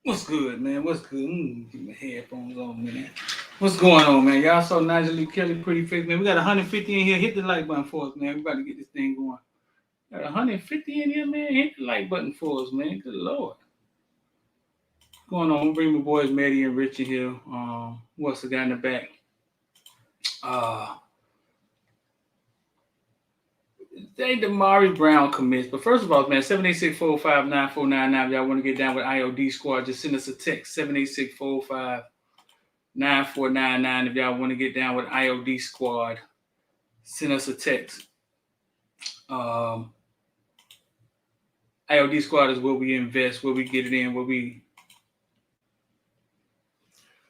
What's good, man? What's good? Get my headphones on, man. What's going on, man? Y'all saw Nigel Lee Kelly pretty face, man. We got 150 in here. Hit the like button for us, man. We about to get this thing going. Got 150 in here, man. Hit the like button for us, man. Good lord. What's going on? I'm gonna bring my boys Maddie and Rich in here. What's the guy in the back? Uh They Damari Brown commits. But first of all, man, 786-459-4499. Y'all want to get down with IOD squad, just send us a text. 786-459-4499. If y'all want to get down with IOD squad, send us a text. IOD squad is where we invest, where we get it in, where we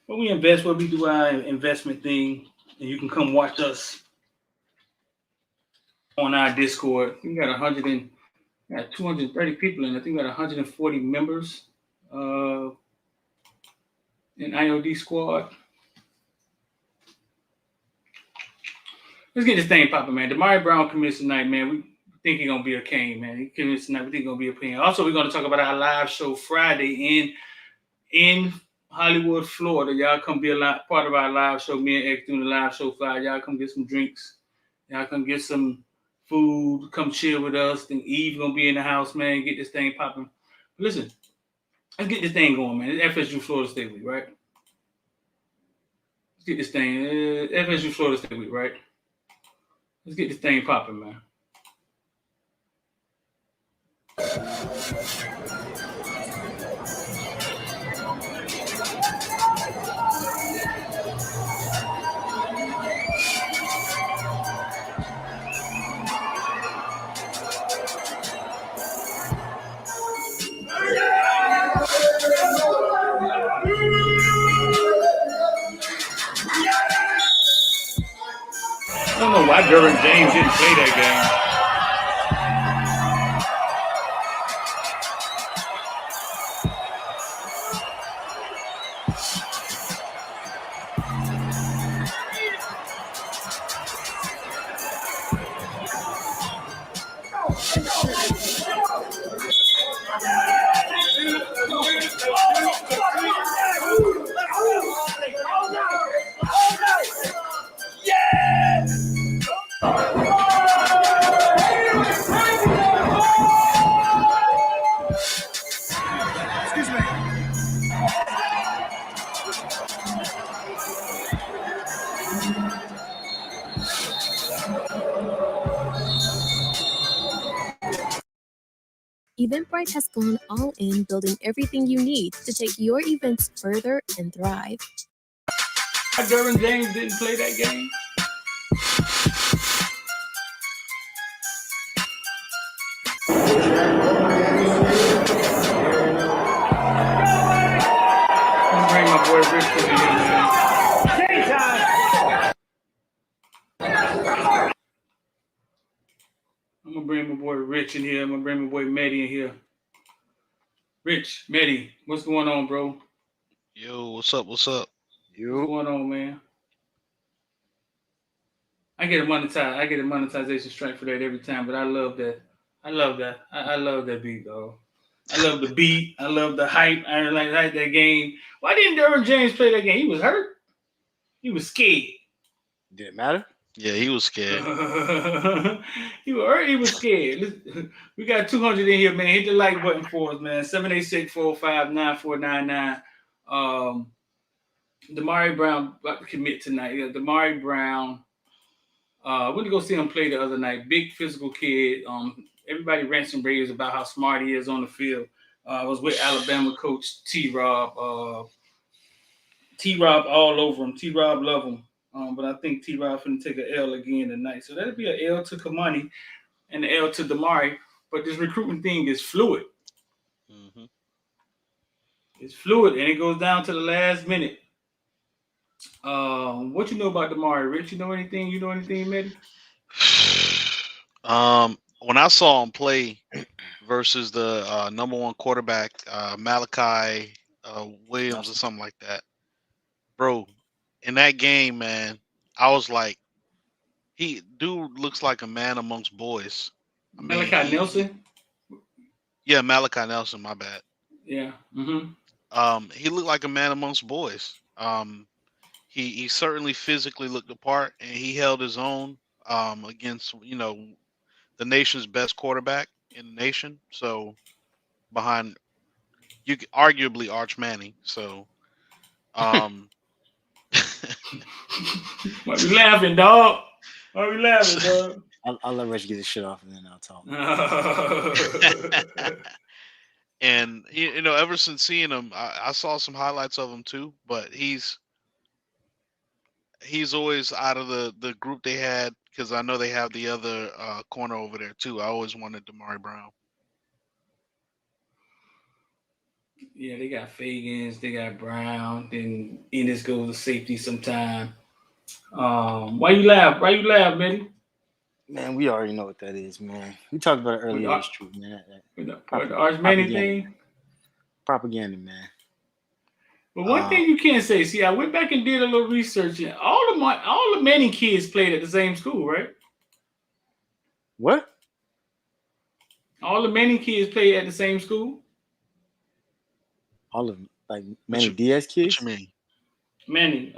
invest, where we do our investment thing, and you can come watch us on our Discord. We got 230 people in. I think we got 140 members in IOD squad. Let's get this thing popping, man. Damari Brown commits tonight, man. We think he's gonna be a king, man. He commits tonight. We think he's gonna be a king. Also, we're gonna talk about our live show Friday in Hollywood, Florida. Y'all come be part of our live show. Me and X doing the live show Friday. Y'all come get some drinks. Y'all come get some food. Come chill with us. Then Eve gonna be in the house, man. Get this thing popping. Listen, let's get this thing going, man. It's FSU Florida State Week, right? Let's get this thing. FSU Florida State Week, right? Let's get this thing popping, man. I don't know why Derwin James didn't play that game. Eventbrite has gone all in building everything you need to take your events further and thrive. Derwin James didn't play that game. I'm gonna bring my boy Rich in here, man. I'm gonna bring my boy Rich in here. I'm gonna bring my boy Maddie in here. Rich, Maddie, what's going on, bro? Yo, what's up? What's up? What's going on, man? I get a monetization strike for that every time, but I love that. I love that beat, though. I love the beat. I love the hype. I like that game. Why didn't Derwin James play that game? He was hurt. He was scared. Did it matter? Yeah, he was scared. He was hurt. He was scared. We got 200 in here, man. Hit the like button for us, man. 786-459-4499. Damari Brown about to commit tonight. Yeah, Damari Brown. Went to go see him play the other night. Big physical kid. Everybody rants and raves about how smart he is on the field. I was with Alabama coach T-Rob. T-Rob all over him. T-Rob love him. But I think T-Rob finna take an L again tonight. So that'll be an L to Kamani and an L to Damari. But this recruitment thing is fluid. Mm-hmm. It's fluid, and it goes down to the last minute. What you know about Damari, Rich? You know anything, Maddie? When I saw him play versus the number one quarterback, Malachi Williams or something like that, bro, in that game, man, I was like, dude looks like a man amongst boys. Malachi Nelson? Yeah, Malachi Nelson, my bad. Yeah. Mm-hmm. He looked like a man amongst boys. He certainly physically looked the part, and he held his own against the nation's best quarterback in the nation. So behind arguably Arch Manning. So um, Why we laughing, dog? Why we laughing, dog? I'll let Rich get his shit off and then I'll talk. and ever since seeing him, I saw some highlights of him too. But he's always out of the group they had, because I know they have the other corner over there too. I always wanted Damari Brown. Yeah, they got Fagans, they got Brown, then Ennis goes to safety sometime. Why you laugh? Why you laugh, Betty? Man, we already know what that is, man. We talked about it With earlier. Ar- It's true, man. with the Arch Manning Propaganda. thing. Propaganda, man. But one thing you can't say, see, I went back and did a little research, and all the Manning kids played at the same school, right? What? All the Manning kids played at the same school. All of them, like Manny Diaz kids? What you mean? Manning,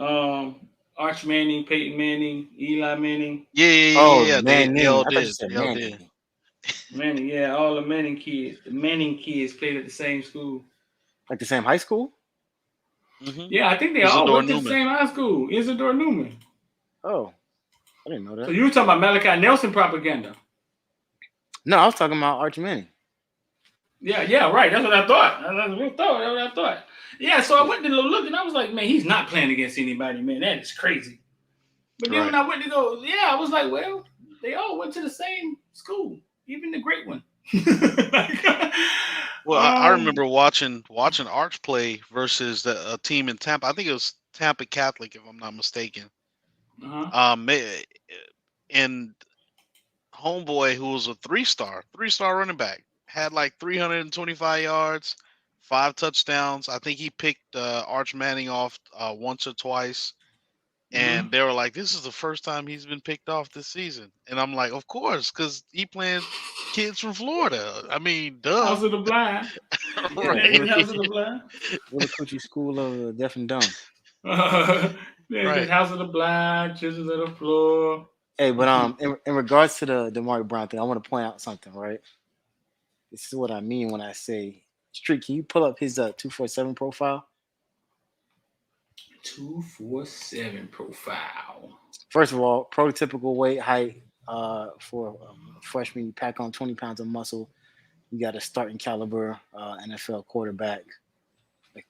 Arch Manning, Peyton Manning, Eli Manning. Yeah. Manning. They all I thought you did. said They all Manning. did. Manning, yeah, all the Manning kids. The Manning kids played at the same school. Like the same high school? Mm-hmm. Yeah, I think they all went to the same high school. Isidore Newman. Oh, I didn't know that. So you were talking about Malachi Nelson propaganda? No, I was talking about Arch Manning. Yeah, right. That's what I thought. That's what I thought. Yeah, so I went to look and I was like, man, he's not playing against anybody, man. That is crazy. But then when I went to go, I was like, well, they all went to the same school, even the great one. I remember watching Arch play versus a team in Tampa. I think it was Tampa Catholic, if I'm not mistaken. And homeboy, who was a three-star running back, had like 325 yards, 5 touchdowns. I think he picked Arch Manning off once or twice. And they were like, this is the first time he's been picked off this season. And I'm like, of course, because he playing kids from Florida. I mean, duh. House of the Blind. Right. House of the Blind. What a coachy school of deaf and dumb. Right. House of the Blind, Chisels of the Floor. Hey, but in regards to the Damari Brown thing, I want to point out something, right? This is what I mean when I say, Street, can you pull up his 247 profile? 247 profile. First of all, prototypical weight, height for a freshman. You pack on 20 pounds of muscle. You got a starting caliber NFL quarterback,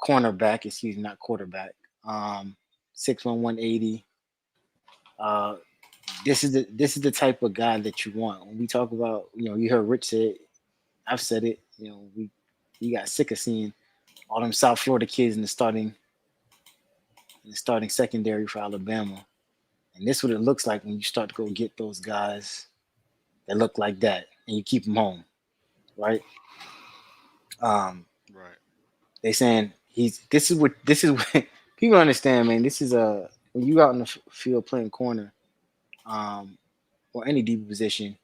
cornerback, excuse me, not quarterback. 6'1", 180. This is the type of guy that you want. When we talk about, you heard Rich say it, I've said it. We got sick of seeing all them South Florida kids in the starting secondary for Alabama. And this is what it looks like when you start to go get those guys that look like that and you keep them home, right? Right. They saying this is what people understand, man. This is when you out in the field playing corner, or any deep position,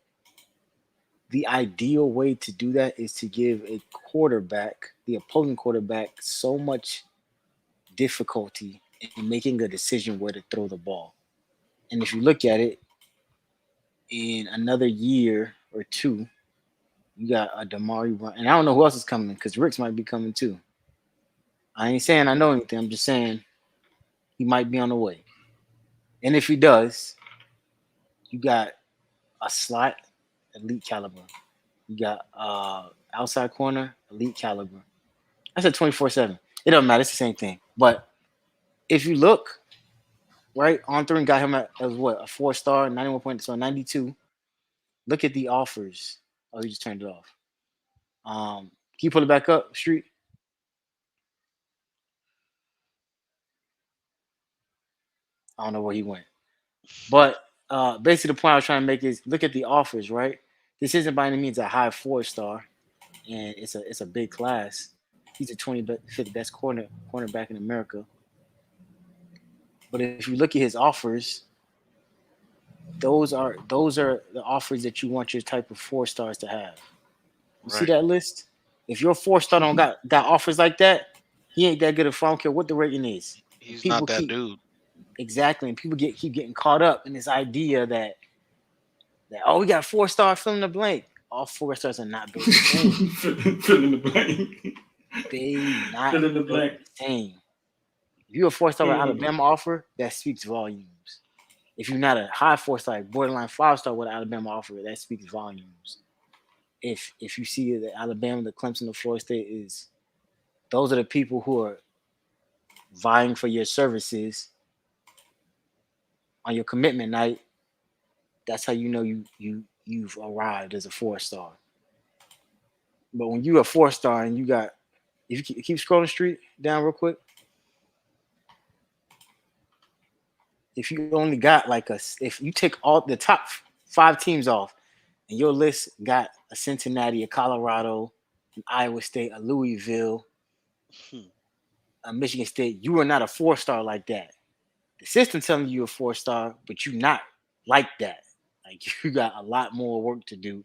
the ideal way to do that is to give a quarterback, the opposing quarterback, so much difficulty in making a decision where to throw the ball. And if you look at it, in another year or two, you got a Damari Brown. And I don't know who else is coming, because Ricks might be coming too. I ain't saying I know anything. I'm just saying he might be on the way. And if he does, you got a slot, elite caliber. You got outside corner, elite caliber. I said 24/7. It doesn't matter. It's the same thing. But if you look, right, On Three got him as what, a 4-star, 91 points, so 92. Look at the offers. Oh, he just turned it off. Can you pull it back up, Street? I don't know where he went. But basically the point I was trying to make is look at the offers, right? This isn't by any means a high 4-star, and it's a big class. He's the 25th best cornerback in America. But if you look at his offers, those are the offers that you want your type of 4-stars to have. You see that list? If your 4-star don't got offers like that, He ain't that good a I don't care what the rating is. And He's people not that keep dude. exactly, and people keep getting caught up in this idea that oh, we got 4-star fill in the blank. All 4 stars are not built the same. Fill in the blank. They not Fill in the built blank. the same. If you're a 4-star with Mhm. Alabama offer, that speaks volumes. If you're not a high 4-star, borderline 5-star with Alabama offer, that speaks volumes. If you see the Alabama, the Clemson, the Florida State is, those are the people who are vying for your services on your commitment night. That's how you know you've arrived as a 4-star. But when you're a 4-star and you got, if you keep scrolling street down real quick, if you only got like if you take all the top 5 teams off, and your list got a Cincinnati, a Colorado, an Iowa State, a Louisville, a Michigan State, you are not a 4-star like that. The system telling you a 4-star, but you not like that. Like you got a lot more work to do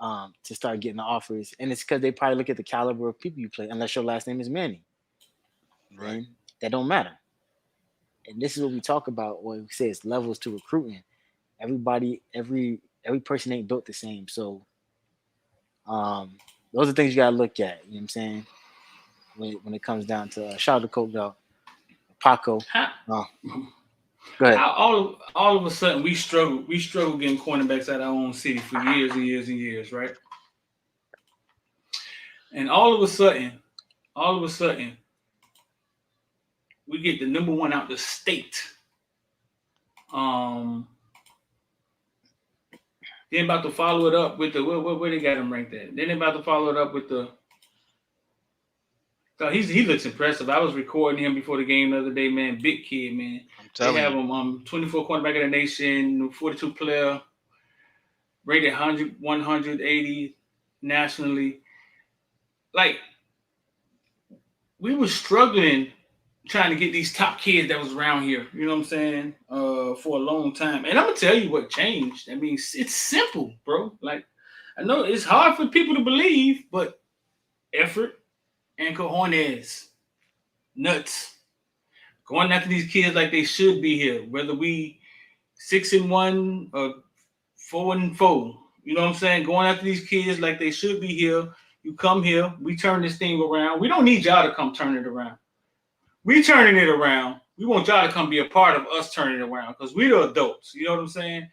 to start getting the offers, and it's because they probably look at the caliber of people you play. Unless your last name is Manning, Right. then that don't matter. And this is what we talk about when we say it's levels to recruiting. Everybody, every person ain't built the same. So those are things you gotta look at. You know what I'm saying? When it comes down to shout out to Coach Paco. Go ahead. How all of a sudden we struggle getting cornerbacks out of our own city for years and years and years, right? And all of a sudden, we get the number one out the state. Then about to follow it up with the where they got him ranked at. Then they about to follow it up with the. So he looks impressive. I was recording him before the game the other day, man. Big kid, man. I'm telling They have you. him 24 cornerback of the nation, 42 player, rated 100, 180 nationally. Like we were struggling trying to get these top kids that was around here, you know what I'm saying, for a long time. And I'm gonna tell you what changed. I mean, it's simple, bro. Like, I know it's hard for people to believe, but effort and cojones, nuts, going after these kids like they should be here, whether we 6-1 or 4-4. You know what I'm saying? Going after these kids like they should be here. You come here, we turn this thing around. We don't need y'all to come turn it around. We turning it around. We want y'all to come be a part of us turning it around because we the adults. You know what I'm saying?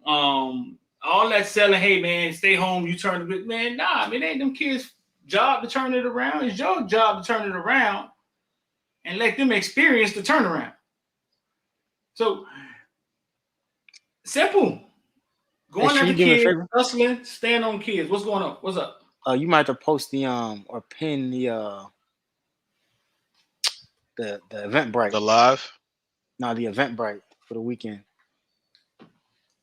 All that selling, hey man, stay home, you turn it, man. Nah, it ain't them kids' job to turn it around. It's your job to turn it around and let them experience the turnaround. So simple. Going at the kids, hustling, staying on kids. What's going on? What's up? You might have to post the or pin the Eventbrite. The live? No, the Eventbrite for the weekend.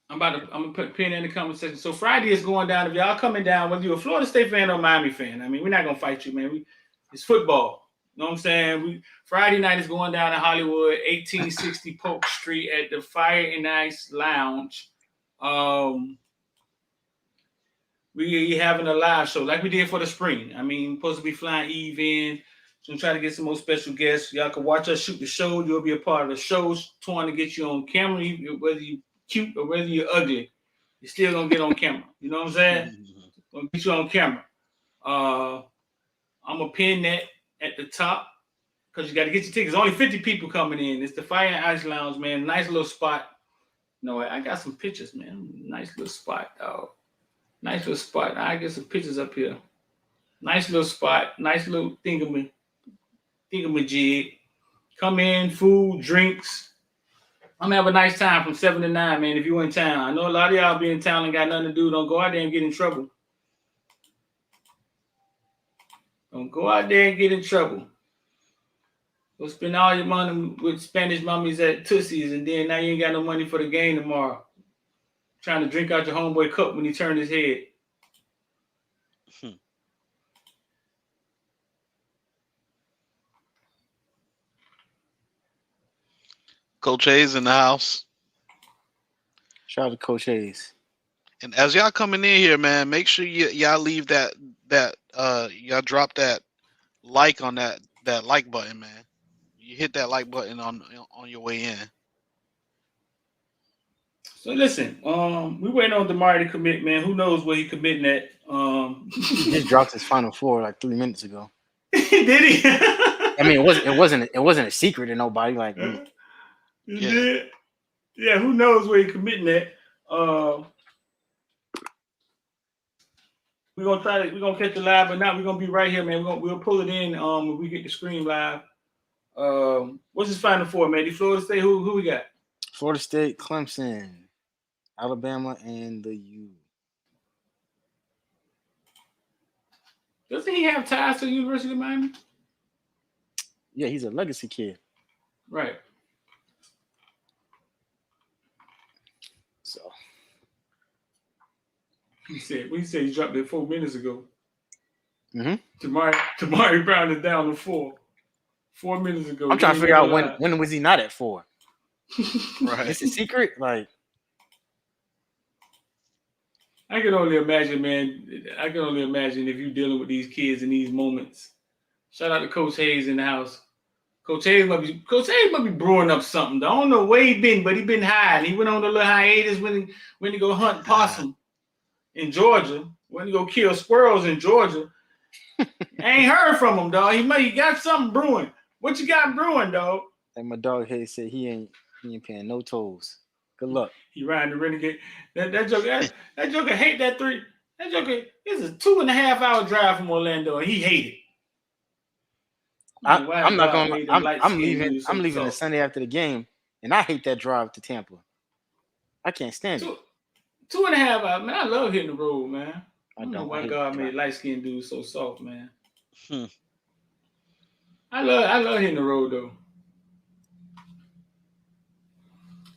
I'm gonna put pin in the comment section. So Friday is going down. If y'all coming down, whether you're a Florida State fan or a Miami fan, I mean, we're not gonna fight you, man. It's football. You know what I'm saying? Friday night is going down in Hollywood, 1860 Polk Street at the Fire and Ice Lounge. We having a live show like we did for the spring. I mean, supposed to be flying Eve in. So I'm trying to get some more special guests. Y'all can watch us shoot the show. You'll be a part of the show. Trying to get you on camera, whether you cute or whether you're ugly, you're still gonna get on camera. You know what I'm saying? Gonna get you on camera. I'm gonna pin that at the top because you got to get your tickets. Only 50 people coming in. It's the Fire and Ice Lounge, man. Nice little spot. No, I got some pictures, man. Nice little spot, dog. Nice little spot. I get some pictures up here. Nice little spot. Nice little thingamajig. Come in, food, drinks. I'm gonna have a nice time from 7 to 9, man. If you in town, I know a lot of y'all be in town and got nothing to do. Don't go out there and get in trouble. Don't go out there and get in trouble. Go spend all your money with Spanish mummies at Tootsie's, and then now you ain't got no money for the game tomorrow. Trying to drink out your homeboy cup when he turned his head. Coach A's in the house. Shout out to Coach Hayes. And as y'all coming in here, man, make sure y'all leave that y'all drop that like on that that like button, man. You hit that like button on your way in. So listen, we waiting on Damari to commit, man. Who knows where he committing at? He just dropped his Final Four like 3 minutes ago. Did he? I mean, it wasn't a secret to nobody. Like, He did. Yeah, who knows where he committing at? We're gonna catch it live, but now we're gonna be right here, man. We'll pull it in when we get the screen live. What's his Final Four, man? The Florida State. Who we got? Florida State, Clemson, Alabama, and the U. Doesn't he have ties to the University of Miami? Yeah, he's a legacy kid. Right. So He said he dropped it 4 minutes ago. Mm-hmm. Damari Brown is down to 4. 4 minutes ago. I'm trying to figure out when was he not at 4? Right. It's a secret. Like, I can only imagine, man. I can only imagine if you're dealing with these kids in these moments. Shout out to Coach Hayes in the house. Coach Hayes might be brewing up something. I don't know where he been, but he been hiding. He went on a little hiatus when he go hunt possum in Georgia. When he go kill squirrels in Georgia. I ain't heard from him, dog. He got something brewing. What you got brewing, dog? like my dog Hayes said, he ain't paying no tolls. Good luck. He riding the renegade. That joker hate that 3. That joker is a 2.5 hour drive from Orlando, and he hate it. I'm not going. I'm leaving. I'm leaving the Sunday after the game, and I hate that drive to Tampa. I can't stand it. 2.5 hours, man. I love hitting the road, man. I don't know why God made light skinned dudes so soft, man. I love hitting the road though.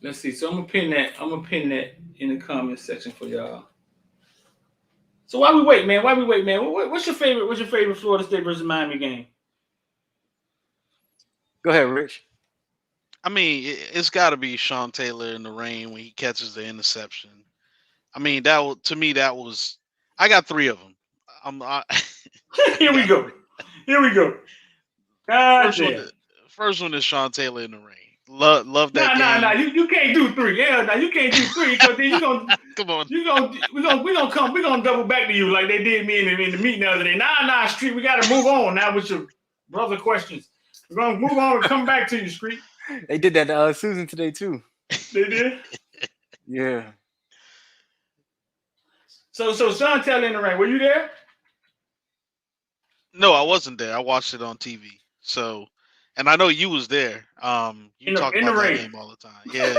Let's see. So I'm gonna pin that in the comment section for y'all. So while we wait, man. What's your favorite Florida State versus Miami game? Go ahead, Rich. I mean, it's got to be Sean Taylor in the rain when he catches the interception. I mean, that was. I got 3 of them. Here we go. First one is Sean Taylor in the rain. Love that game. Nah. You can't do 3. Yeah, you can't do 3 because then you gonna come on. We're gonna double back to you like they did me in the meeting the other day. Nah, Street. We gotta move on now with your brother questions. We're gonna move on and come back to you, Street. They did that to Susan today too. They did. Yeah. So Sean Taylor in the rain. Were you there? No, I wasn't there. I watched it on TV. So, and I know you was there. You talk about that game all the time. Yeah.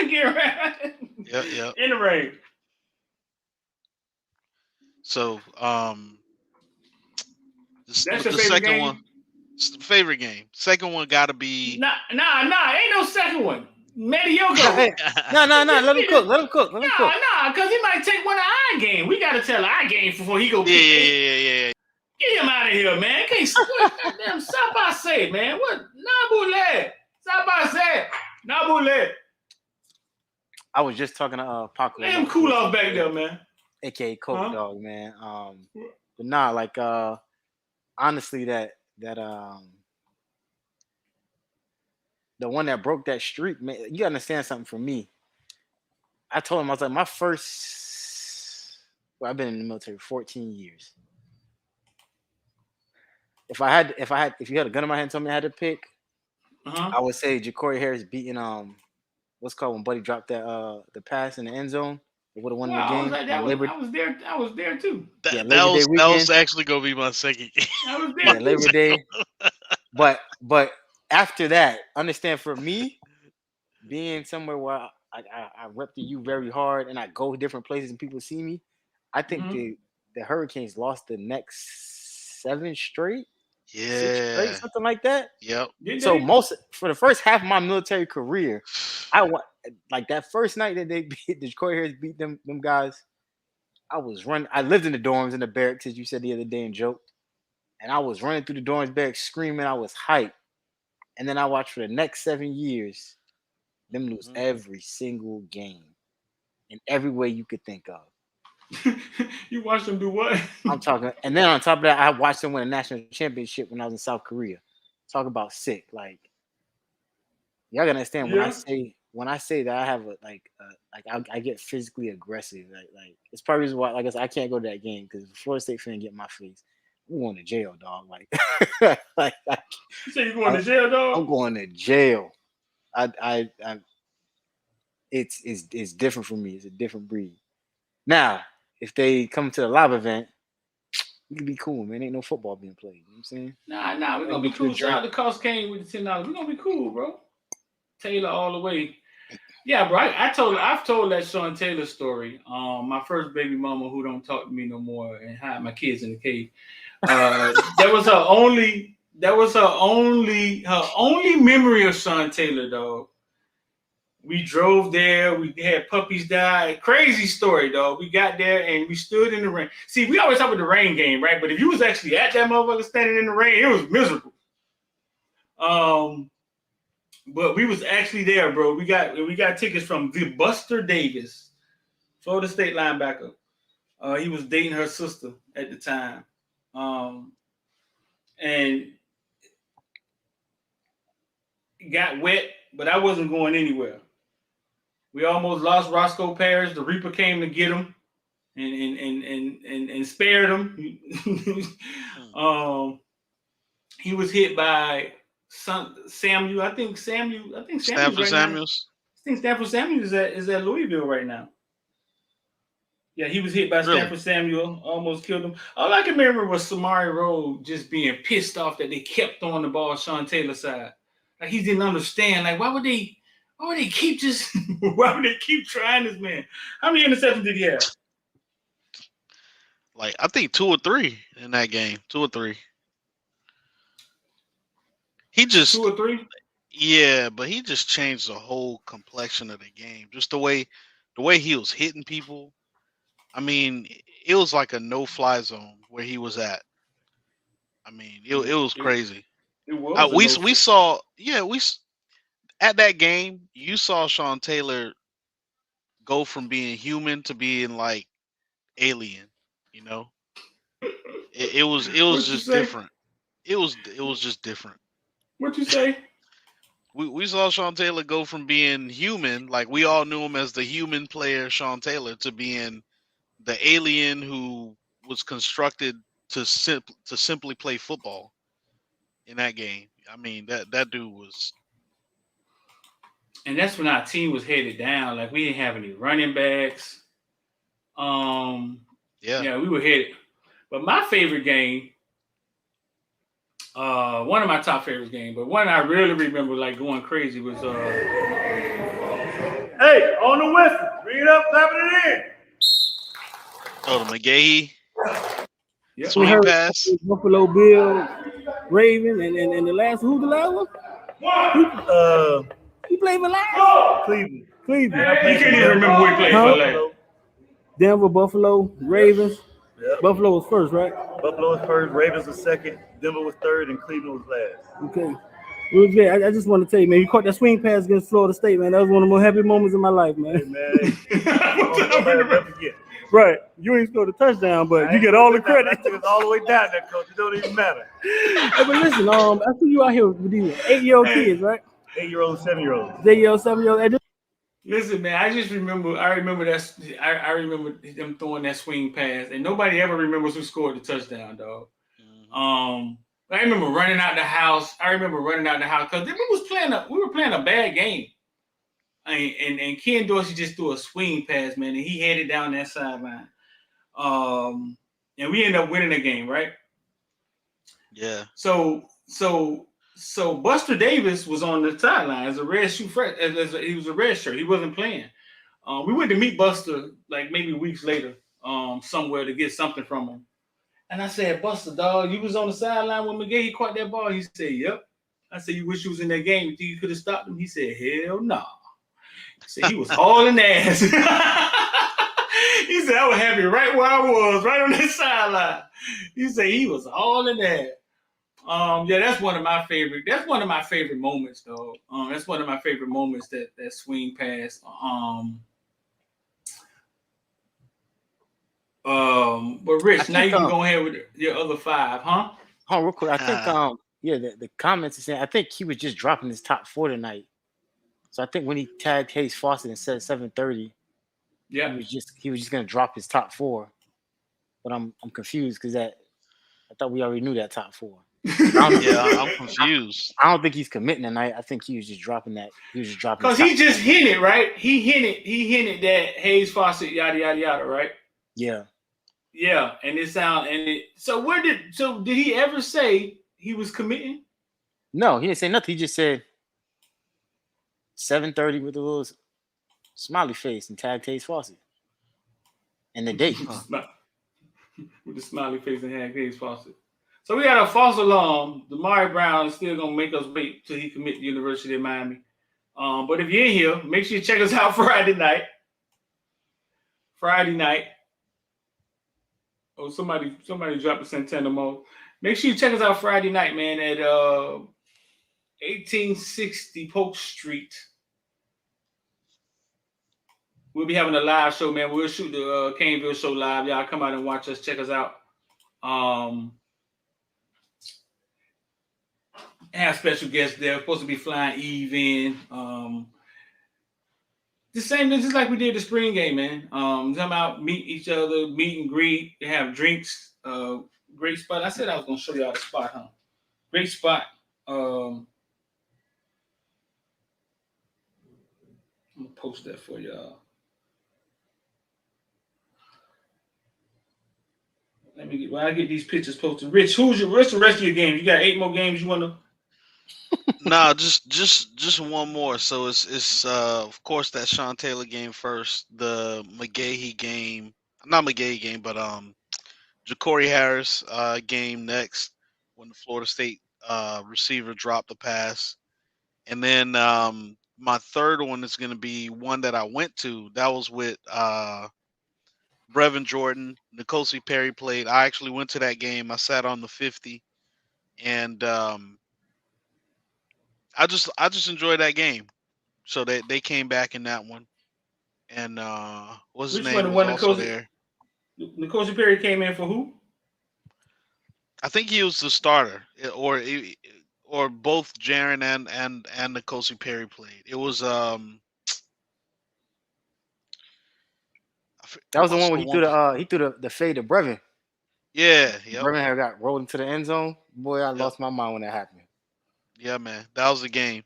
Get right. Yeah. In the rain. So, That's your the favorite second game? one. It's the favorite game. Second one got to be. Nah. Ain't no second one. Mediocre. No. Let him cook. Nah, because he might take one of our game. We got to tell our game before he go. Yeah. Get him out of here, man. Can't goddamn stop by say, man. What? Nabule. Stop by say. Nabule. I was just talking to Paco. Let him cool off back there, man. AKA Coke Dog, man. But nah, like honestly, that the one that broke that streak, man. You gotta understand something from me. I told him I was like I've been in the military 14 years. If you had a gun in my hand and told me I had to pick, I would say Ja'Cory Harris beating what's called when Buddy dropped that the pass in the end zone. It would have won the game. I was there too. That was actually gonna be my second game. I was there. Yeah, Labor Day. But after that, understand for me, being somewhere where I rep the U very hard and I go different places and people see me, I think the Hurricanes lost the next 7 straight. Yeah, 6 straight, something like that. Yep. So for the first half of my military career, I like that first night that they beat the Ja'Cory Harris beat them guys. I was running. I lived in the dorms in the barracks, as you said the other day and joked, and I was running through the dorms barracks screaming. I was hyped, and then I watched for the next 7 years them lose every single game in every way you could think of. You watched them do what? I'm talking, and then on top of that, I watched them win a national championship when I was in South Korea. talk about sick. Like y'all gotta understand when I say that I have I get physically aggressive. Like it's probably why like I said, I can't go to that game because if a Florida State fan get in my face, I'm going to jail, dog. Like You say you're going to jail, dog? I'm going to jail. I it's different for me. It's a different breed. Now, if they come to the live event, we can be cool, man. Ain't no football being played. You know what I'm saying? Nah, we're gonna be cool. Shout out to Cost Kane with the $10. We're gonna be cool, bro. Taylor all the way. Yeah, bro. I've told that Sean Taylor story. My first baby mama who don't talk to me no more and hide my kids in the cave. That was her only memory of Sean Taylor, dog. We drove there. We had puppies die. Crazy story, dog. We got there and we stood in the rain. See, we always talk about the rain game, right? But if you was actually at that motherfucker standing in the rain, it was miserable. But we was actually there, bro. We got tickets from the Buster Davis, Florida State linebacker. He was dating her sister at the time. And got wet, but I wasn't going anywhere. We almost lost Roscoe Parrish. The Reaper came to get him and spared him. He was hit by Samuel. I think Samuel's Stanford right Samuels. now. I think Stanford Samuel is at Louisville right now. Yeah, he was hit by Stanford Samuel, almost killed him. All I can remember was Samari Road just being pissed off that they kept on the ball Sean Taylor's side. Like he didn't understand. Like, why would they keep trying this man? How many interceptions did he have? Like, I think 2 or 3 in that game. 2 or 3. He just 2 or 3? Yeah, but he just changed the whole complexion of the game. Just the way he was hitting people. I mean, it was like a no-fly zone where he was at. I mean, it was crazy. It was. We saw at that game, you saw Sean Taylor go from being human to being like alien. You know, it was just different. It was just different. What'd you say? We saw Sean Taylor go from being human, like we all knew him as the human player Sean Taylor, to being the alien who was constructed to simply play football in that game. I mean, that dude was. And that's when our team was headed down. Like we didn't have any running backs. Yeah, we were headed. But my favorite game, one of my top favorite games, but one I really remember like going crazy was hey, on the whistle, bring it up, clapping it in. Oh, the McGahee. Yep. Swing pass. Buffalo Bill, Raven, and the last one? He played for last? Cleveland. You can't even remember who he played for last. Denver, Buffalo, Ravens. Yep. Buffalo was first, right? Buffalo was first, Ravens was second, Denver was third, and Cleveland was last. Okay. I just want to tell you, man, you caught that swing pass against Florida State, man. That was one of the more happy moments in my life, man. Hey, man. I'll never forget. Right. You ain't scored a touchdown, but you get all the credit. I took us all the way down there, coach. It don't even matter. Hey, but listen, I see you out here with these 8-year-old kids, right? 8-year-olds, 7-year-olds. 8-year-old, 7-year-old. Listen, man, I remember them throwing that swing pass, and nobody ever remembers who scored the touchdown, dog. I remember running out the house. Because we were playing a bad game. And Ken Dorsey just threw a swing pass, man, and he headed down that sideline. And we ended up winning the game, right? Yeah. So Buster Davis was on the sideline as a red shoe. He was a red shirt. He wasn't playing. We went to meet Buster like maybe weeks later, somewhere to get something from him. And I said, Buster, dog, you was on the sideline when McGahee caught that ball. He said, yep. I said, you wish you was in that game. You think you could have stopped him? He said, hell no. He said, he was hauling ass. He said, I was happy right where I was, right on that sideline. He said he was hauling ass. Yeah, that's one of my favorite moments, though. That's one of my favorite moments, that swing pass. But Rich, now you can go ahead with your other 5, huh? Oh, real quick. I think the comments are saying I think he was just dropping his top 4 tonight. So I think when he tagged Hayes Fawcett and said 7:30, Yeah. he was just gonna drop his top 4. But I'm confused because I thought we already knew that top 4. I'm confused. I don't think he's committing tonight. I think he was just dropping that. He was just dropping Because he just hinted, right? He hinted that Hayes Fawcett, yada yada yada, right? Yeah. Yeah, and so did he ever say he was committing? No, he didn't say nothing. He just said 7:30 with a little smiley face and tagged Hayes Fawcett. And the date. With the smiley face and Hayes Fawcett. So we got a false alarm. Damari Brown is still gonna make us wait till he commit to the University of Miami. But if you're in here, make sure you check us out Friday night. Oh, somebody dropped a Santana Mo. Make sure you check us out Friday night, man, at 1860 Polk Street. We'll be having a live show, man. We'll shoot the Caneville show live. Y'all come out and watch us. Check us out. Have special guests there. Supposed to be flying Eve in. The same thing, just like we did the spring game, man. Come out, meet each other, meet and greet, have drinks. Great spot. I said I was gonna show y'all the spot, huh? Great spot. I'm gonna post that for y'all. While I get these pictures posted. Rich, what's the rest of your game? You got 8 more games you wanna? No, just one more. So it's of course that Sean Taylor game first, the McGahee game, not McGahee game, but Ja'Cory Harris game next when the Florida State receiver dropped the pass, and then my third one is going to be one that I went to. That was with Brevin Jordan. N'Kosi Perry played. I actually went to that game. I sat on the 50, and I just enjoyed that game. So they came back in that one, and what's his name was also there. N'Kosi Perry came in for who? I think he was the starter, or both Jaron and N'Kosi Perry played. It was that was the one where he threw the fade to Brevin. Yeah, yep. Brevin had got rolled into the end zone. Boy, I lost my mind when that happened. Yeah, man, that was the game,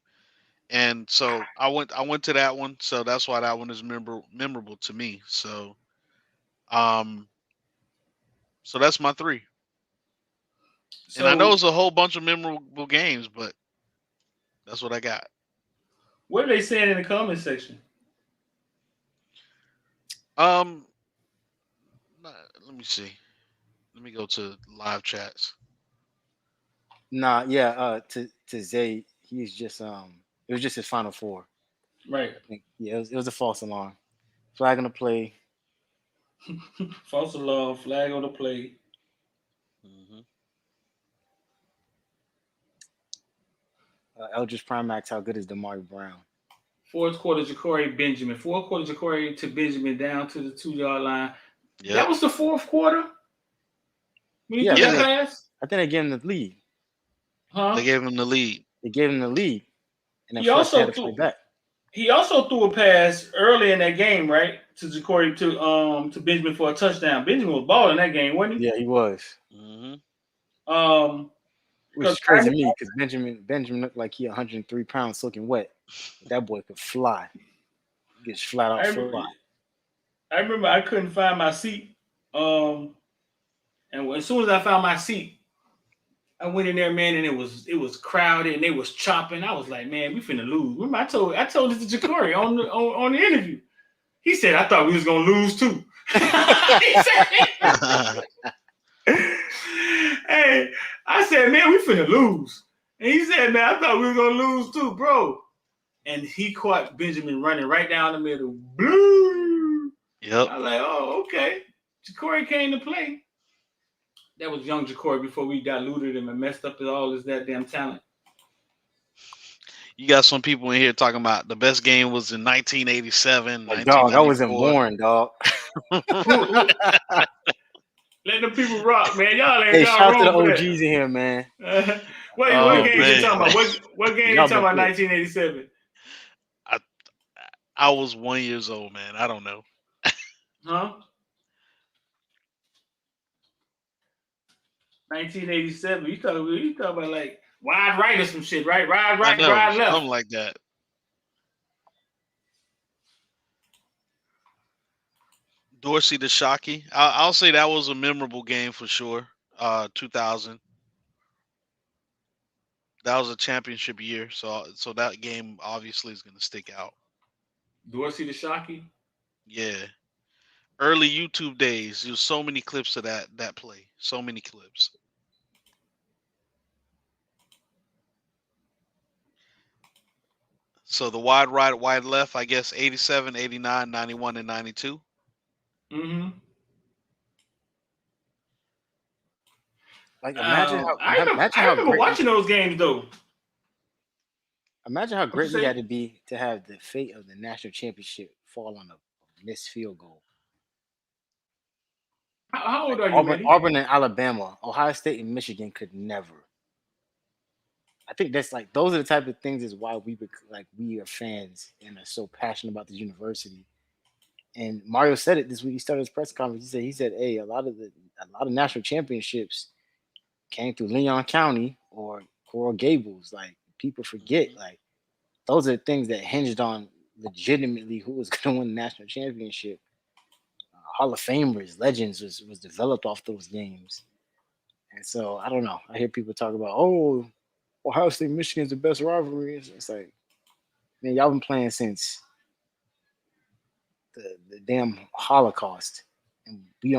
and so I went to that one. So that's why that one is memorable to me. So, so that's my 3. So, and I know it's a whole bunch of memorable games, but that's what I got. What are they saying in the comment section? Let me see. Let me go to live chats. Nah, yeah. To Zay, he's just it was just his final 4. Right. I think, yeah, it was a false alarm. Flag on the play. False alarm. Flag on the play. Mm-hmm. Eldridge Primax, how good is Damari Brown? 4th quarter, Ja'Cory Benjamin. 4th quarter, Ja'Cory to Benjamin down to the 2-yard line. Yep. That was the 4th quarter? When he threw that pass? I think they gave him the lead. Huh? They gave him the lead. And then he also threw a pass early in that game, right? To Ja'Cory to Benjamin for a touchdown. Benjamin was balling that game, wasn't he? Yeah, he was. Mm-hmm. Which is crazy to me because Benjamin looked like he 103 pounds soaking wet. But that boy could fly. He gets flat out fly. I remember I couldn't find my seat. And as soon as I found my seat, I went in there, man, and it was crowded and they was chopping. I was like, man, we finna lose. Remember, I told this to Ja'Cory on the interview. He said, I thought we was gonna lose too. Hey, I said, man, we finna lose. And he said, man, I thought we were gonna lose too, bro. And he caught Benjamin running right down the middle. Blue. Yep. I was like, oh, okay. Ja'Cory came to play. That was young Ja'Cory before we diluted him and messed up all his goddamn talent. You got some people in here talking about the best game was in 1987. Dog, I wasn't born, dog. Let them people rock, man. Y'all ain't hey, got shout out to the wrong OGs in here, man. What Oh, game you man. talking about? What game you Y'all talking about? been 1987. I was 1 year old, man. I don't know. Huh? 1987. You talking about like wide right or some shit, right? Ride I right, know ride left. something like that. Dorsey to Shockey. I'll say that was a memorable game for sure. 2000. That was a championship year, so that game obviously is going to stick out. Dorsey to Shockey. Yeah. Early YouTube days, there's so many clips of that play. So many clips. So the wide right, wide left, I guess 87, 89, 91, and 92. Mm-hmm. Like imagine I how remember great watching those games though. imagine how What you great we say? had to be to have the fate of the national championship fall on a missed field goal. How old are you, Auburn, Manny? Auburn and Alabama, Ohio State and Michigan could never. I think that's like those are the type of things is why we are fans and are so passionate about this university. And Mario said it this week. He started his press conference. He said, "Hey, a lot of national championships came through Leon County or Coral Gables. Like people forget, like those are the things that hinged on legitimately who was going to win the national championship. Hall of Famers, legends was developed off those games. And so I don't know. I hear people talk about, oh, Ohio State Michigan's the best rivalry. It's like, man, y'all been playing since the damn Holocaust, and we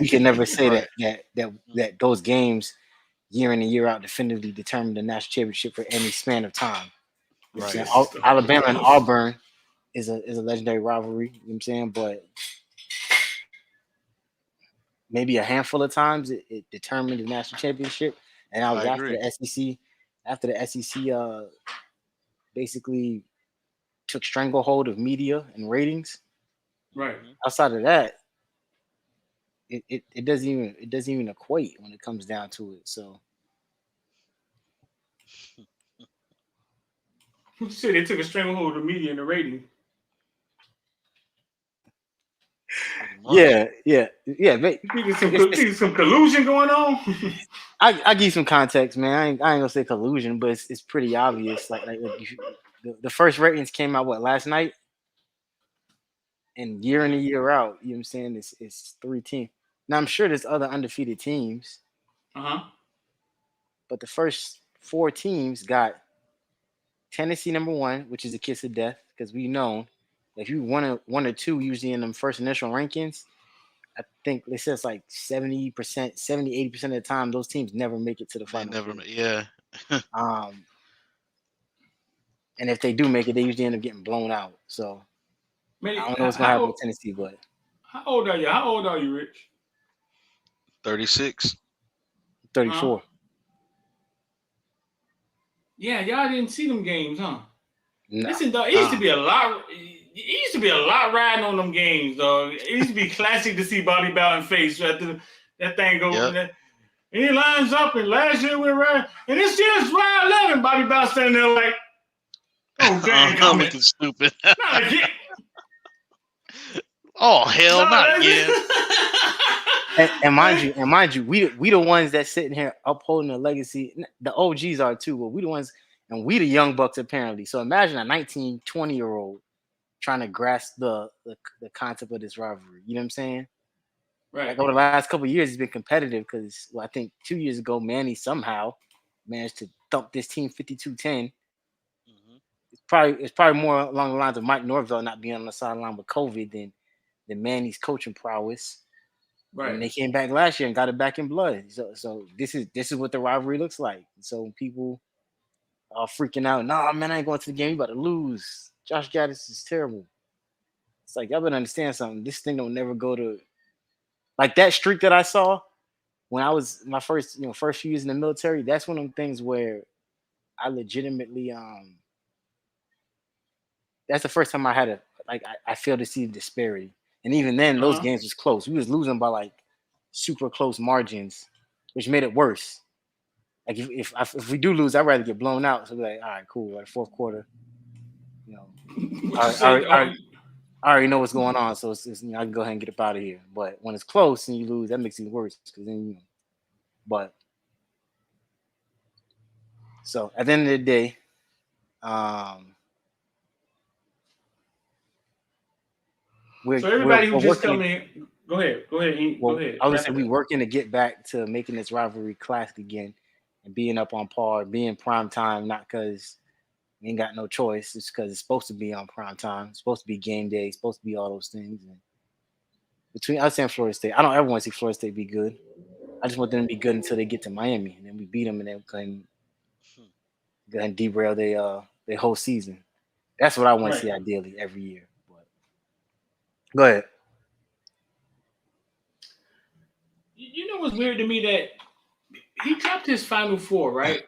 can never say Right. that those games year in and year out definitively determine the national championship for any span of time. You know what I'm Right. saying? Alabama and Auburn is a legendary rivalry. You know what I'm saying? But maybe a handful of times it determined the national championship, and I was I after agree. the SEC. After the SEC basically took stranglehold of media and ratings. Right. Outside of that, it doesn't even equate when it comes down to it. So Who said they took a stranglehold of media and the rating? Pretty much. yeah. But You think some collusion going on? I give you some context, man. I ain't gonna say collusion, but it's pretty obvious. Like the first ratings came out last night, and year in and year out, you know what I'm saying? It's 3 teams. Now I'm sure there's other undefeated teams, Uh-huh. but the first 4 teams got Tennessee number 1, which is a kiss of death, because we know if you one or two usually in them first initial rankings, I think they said it's like 70%, 80% of the time those teams never make it to the They final never, four. yeah. And if they do make it, they usually end up getting blown out. So Man, I don't know what's gonna happen with Tennessee, but how old are you? How old are you, Rich? 36. 34. Yeah, y'all didn't see them games, huh? No. Listen, dog, it used to be a lot. It used to be a lot riding on them games, dog. It used to be classic to see Bobby Bowden face after that thing go. Yep. And he lines up, and last year we ran, and this year's round 11. Bobby Bowden standing there like, oh dang, I'm looking stupid. not again. Oh hell, not again. And mind you, we the ones that sitting here upholding the legacy. The OGs are too, but we the ones, and we the young bucks apparently. So imagine a 19, 20-year-old trying to grasp the concept of this rivalry. You know what I'm saying? Right. Like over the last couple of years, it's been competitive because I think 2 years ago, Manny somehow managed to thump this team 52-10. It's probably more along the lines of Mike Norvell not being on the sideline with COVID than Manny's coaching prowess. Right. And they came back last year and got it back in blood. So this is what the rivalry looks like. So people are freaking out. Nah, man, I ain't going to the game. You about to lose. Josh Gaddis is terrible. It's like y'all better understand something. This thing don't never go to like that streak that I saw when I was my first few years in the military. That's one of them things where I legitimately that's the first time I had I failed to see the disparity. And even then, those games was close. We was losing by like super close margins, which made it worse. Like if we do lose, I'd rather get blown out. So be like, all right, cool. At the fourth quarter, you know, What you say? I already know what's going on, so it's I can go ahead and get up out of here. But when it's close and you lose, that makes it worse because then But so at the end of the day, So everybody who we're just working. come in, go ahead. Go ahead. I was gonna say we're working to get back to making this rivalry classic again and being up on par, being prime time, not because we ain't got no choice. It's because it's supposed to be on prime time. It's supposed to be game day. It's supposed to be all those things. And between us and Florida State, I don't ever want to see Florida State be good. I just want them to be good until they get to Miami, and then we beat them, and then go ahead and derail their whole season. That's what I want to see ideally every year. But go ahead. You know what's weird to me that he dropped his Final Four, right?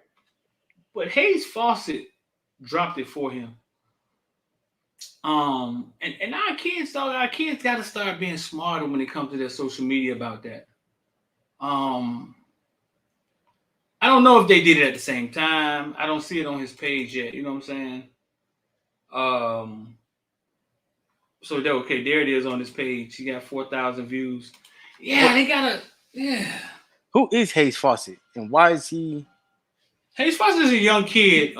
But Hayes Fawcett dropped it for him. And our kids got to start being smarter when it comes to their social media about that. I don't know if they did it at the same time. I don't see it on his page yet. You know what I'm saying? So there it is on his page. He got 4,000 views. Yeah, they gotta. Yeah. Who is Hayes Fawcett, and why is he? Hayes Fawcett is a young kid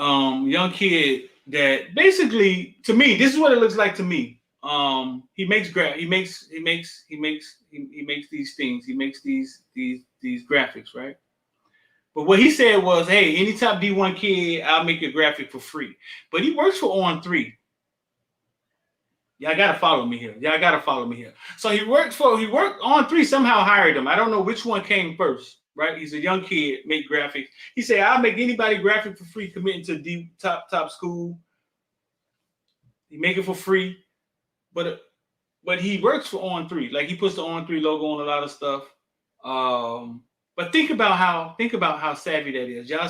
that basically, to me, this is what it looks like to me. He makes these things. He makes these graphics, right? But what he said was, hey, any top D1 kid, I'll make a graphic for free. But he works for On3. Y'all gotta follow me here. So he worked On3, somehow hired him. I don't know which one came first, right? He's a young kid, make graphics. He said, I'll make anybody graphic for free committing to the top school. He make it for free. But he works for On3. Like, he puts the On3 logo on a lot of stuff. But think about how savvy that is. Y'all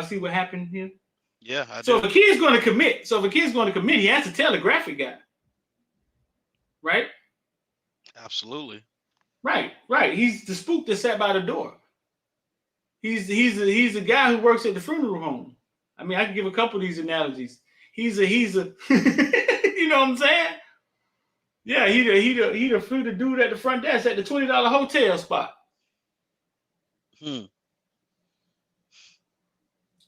see what happened here? Yeah, So if a kid's going to commit, he has to tell the graphic guy. Right? Absolutely. Right. He's the spook that sat by the door. He's a guy who works at the funeral home. I mean, I can give a couple of these analogies. He's a you know what I'm saying? Yeah, he the dude at the front desk at the $20 hotel spot.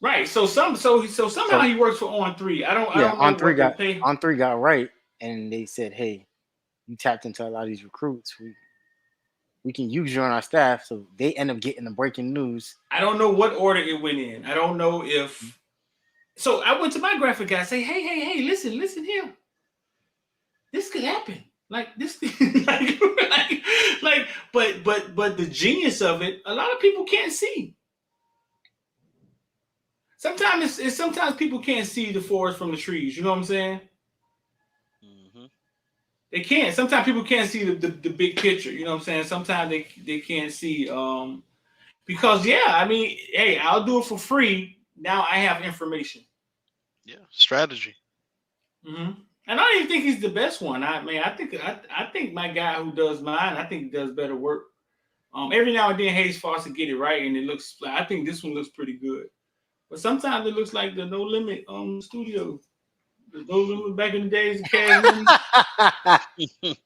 Right. So somehow he works for On3. I don't know On3 got right, and they said, hey, you tapped into a lot of these recruits. We can use you on our staff, so they end up getting the breaking news. I don't know what order it went in. I don't know if. So I went to my graphic guy, say, hey, listen here. This could happen. Like this, but the genius of it, a lot of people can't see. Sometimes sometimes people can't see the forest from the trees. You know what I'm saying? Mm-hmm. They can't. Sometimes people can't see the big picture. You know what I'm saying? Sometimes they can't see. Because I mean, hey, I'll do it for free. Now I have information. Yeah, strategy. Mm-hmm. And I don't even think he's the best one. I think my guy who does mine, I think he does better work. Every now and then Hayes Fawcett get it right, and it looks. I think this one looks pretty good. But sometimes it looks like the No Limit studio. The No Limit back in the days of Cash Money.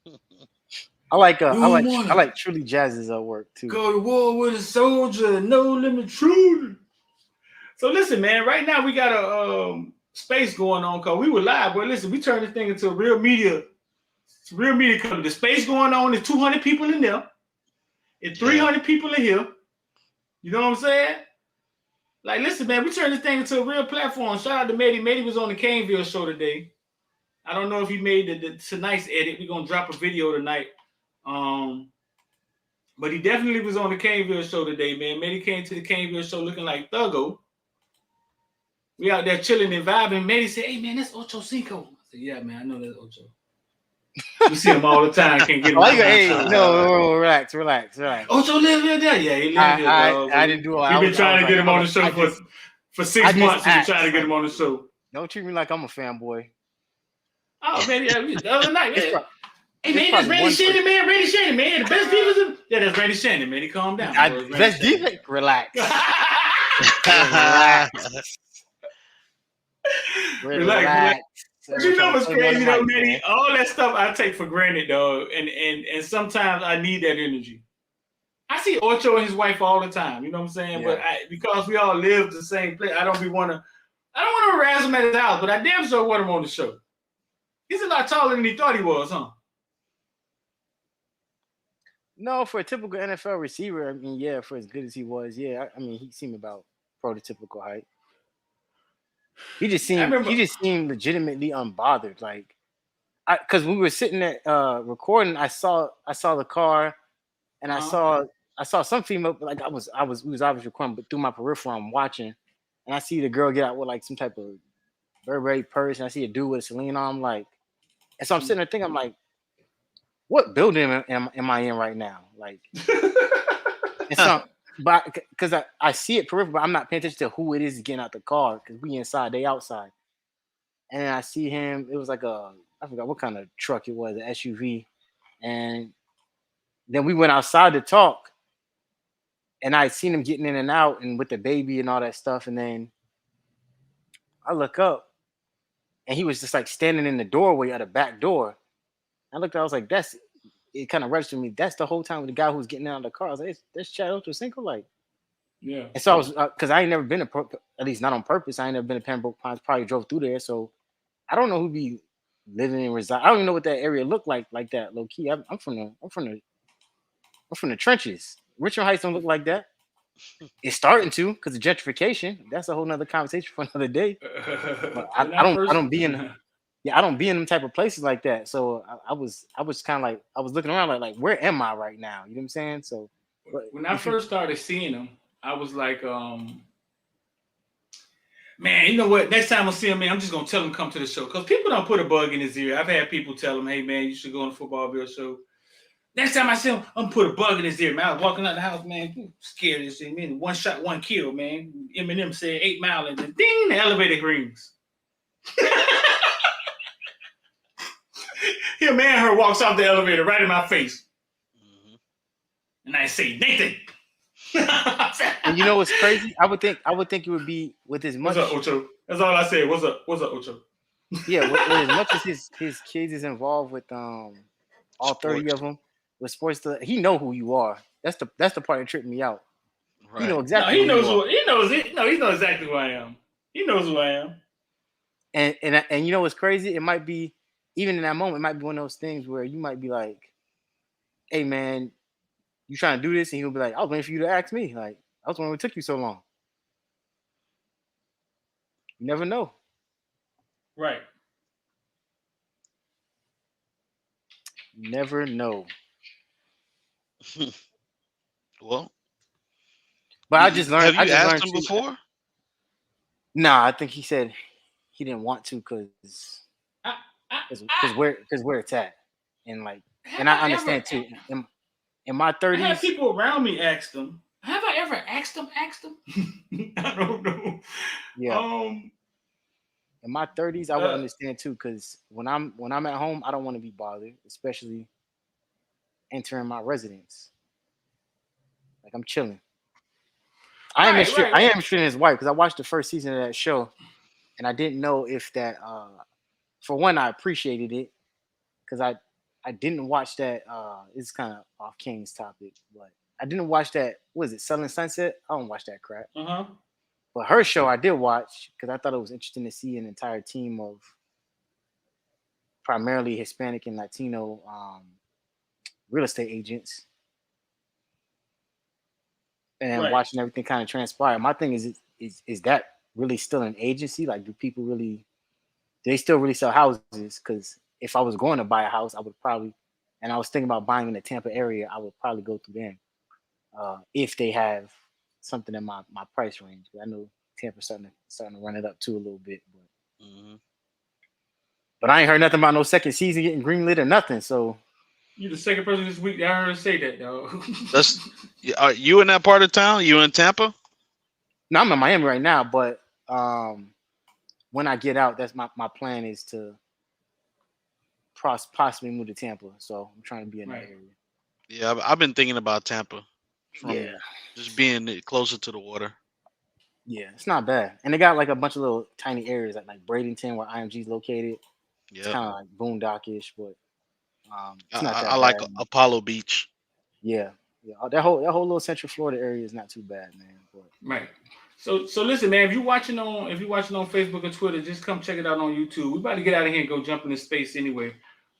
I like Truly Jazz's work too. Go to war with a soldier, No Limit Truly. So listen, man. Right now we got a space going on because we were live. But listen, we turned this thing into a real media. It's a real media company. The space going on. There's 200 people in there. It's 300 people in here. You know what I'm saying? Like, listen, man, we turned this thing into a real platform. Shout out to Mehdi. Mehdi was on the Caneville show today. I don't know if he made tonight's edit. We're going to drop a video tonight. But he definitely was on the Caneville show today, man. Mehdi came to the Caneville show looking like Thuggo. We out there chilling and vibing. Mehdi said, hey, man, that's Ocho Cinco. I said, yeah, man, I know that's Ocho. We see him all the time. Can't get him. No, relax. Ocho live here there. Yeah, he live here. I didn't do it. We've been trying to get him on the show for 6 months. We've been trying to get him on the show. Don't treat me like I'm a fanboy. Oh, man, the other night, man. Hey, man, that's Randy Shannon, man. Randy Shannon, man. The best defense. Yeah, that's Randy Shannon, man. He calmed down. Best defense. Relax. Relax. But you know what's crazy though, Manny? man. All that stuff I take for granted, dog. And sometimes I need that energy. I see Ocho and his wife all the time. You know what I'm saying? Yeah. But because we all live the same place, I don't want to harass him at his house. But I damn sure want him on the show. He's a lot taller than he thought he was, huh? No, for a typical NFL receiver, I mean, yeah, for as good as he was, yeah, I mean, he seemed about prototypical height. He just seemed legitimately unbothered, like, because we were sitting there recording, I saw the car, and I saw some female, like we was obviously recording, but through my peripheral, I'm watching, and I see the girl get out with like some type of Burberry purse, and I see a dude with a Celine on, I'm like, and so I'm sitting there thinking, I'm like, what building am I in right now? Like, and so, but because I see it peripheral, but I'm not paying attention to who it is getting out the car because we inside, they outside. And then I see him. It was like I forgot what kind of truck it was, an SUV. And then we went outside to talk, and I seen him getting in and out, and with the baby and all that stuff. And then I look up, and he was just like standing in the doorway at the back door. I looked, I was like, it kind of registered me. That's the whole time with the guy who was getting out of the car. I was like, that's Chad Ochocinco, like. Yeah. And so I was, because I ain't never been at least not on purpose. I ain't never been to Pembroke Pines. Probably drove through there, so I don't know who be living and reside. I don't even know what that area looked like that. Low key, I'm from the trenches. Richmond Heights don't look like that. It's starting to because of gentrification. That's a whole nother conversation for another day. But I don't be in. Yeah, I don't be in them type of places like that. So I was kind of like, I was looking around like where am I right now? You know what I'm saying? So when I first started seeing him, I was like, man, you know what? Next time I see him, man, I'm just gonna tell him to come to the show because people don't put a bug in his ear. I've had people tell him, hey man, you should go on the Football Bill show. Next time I see him, I'm gonna put a bug in his ear, man. I was walking out the house, man, scared of this thing, man. One shot, one kill, man. Eminem said 8 Mile, and then ding, the elevator rings. Here, man, her walks off the elevator right in my face. Mm-hmm. And I say, Nathan. And you know what's crazy? I would think it would be with as much. What's up, Ocho? That's all I said. What's up, Ocho? Yeah, with as much as his kids is involved with all sports. 30 of them with sports, he know who you are. That's the part that tripped me out. Right. He know exactly. No, he knows it. No, he knows exactly who I am. He knows who I am. And you know what's crazy? It might be, even in that moment, it might be one of those things where you might be like, hey man, you trying to do this? And he'll be like, I was waiting for you to ask me. Like, I was wondering what took you so long. You never know. Right. Never know. Well, but I just learned. Have you asked him before? Nah, I think he said he didn't want to because where it's at, and like, and I understand too. In my 30s, I had people around me ask them. Have I ever asked them? I don't know. Yeah. In my 30s, I would understand too, because when I'm at home, I don't want to be bothered, especially entering my residence. Like I'm chilling. I am interested in his wife because I watched the first season of that show, and I didn't know if that. For one, I appreciated it because I didn't watch that. It's kind of off King's topic, but I didn't watch that. What is it, Selling Sunset? I don't watch that crap. But her show I did watch because I thought it was interesting to see an entire team of primarily Hispanic and Latino real estate agents, and watching everything kind of transpire. My thing is that really still an agency? Like, do they still really sell houses? Because if I was going to buy a house, I would probably, and I was thinking about buying in the Tampa area, I would probably go through them if they have something in my price range. I know Tampa's starting to run it up too a little bit, but I ain't heard nothing about no second season getting greenlit or nothing. So you're the second person this week that I heard say that, though. Are you in that part of town? You in Tampa? No, I'm in Miami right now, but when I get out, that's my plan is to possibly move to Tampa. So I'm trying to be in that area. Yeah, I've been thinking about Tampa. Just being closer to the water. Yeah, it's not bad. And they got like a bunch of little tiny areas like Bradenton where IMG is located. It's Yeah, kind of like boondockish, but it's not I that like bad. Apollo Beach. Yeah. That whole little Central Florida area is not too bad, man. But Right. So listen, man. If you're watching on Facebook or Twitter, just come check it out on YouTube. We about to get out of here and go jump into space anyway.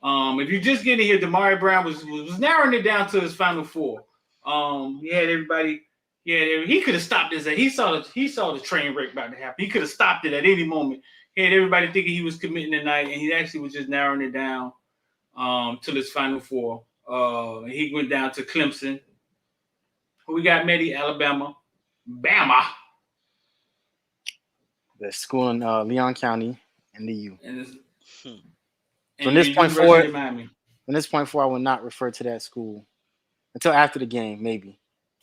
If you're just getting here, Damari Brown was narrowing it down to his final four. He had everybody. He could have stopped this. He saw the train wreck about to happen. He could have stopped it at any moment. He had everybody thinking he was committing tonight, and he actually was just narrowing it down to his final four. He went down to Clemson. We got Medi, Alabama, Bama. the school in Leon County and the U. And From this point University forward, of Miami. from this point forward, I will not refer to that school until after the game, maybe.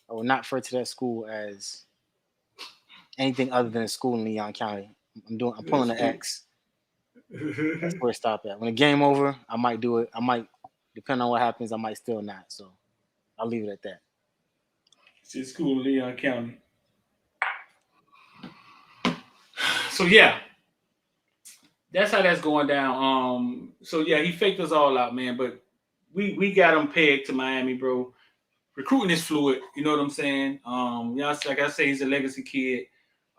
I will not refer to that school as anything other than a school in Leon County. I'm pulling the X. That's where it stopped at. When the game over, I might do it. I might, depending on what happens, I might still not. So I'll leave it at that. It's school in Leon County. So yeah. That's how that's going down. So yeah, he faked us all out, man. But we got him pegged to Miami, bro. Recruiting is fluid, you know what I'm saying? Like I say, he's a legacy kid.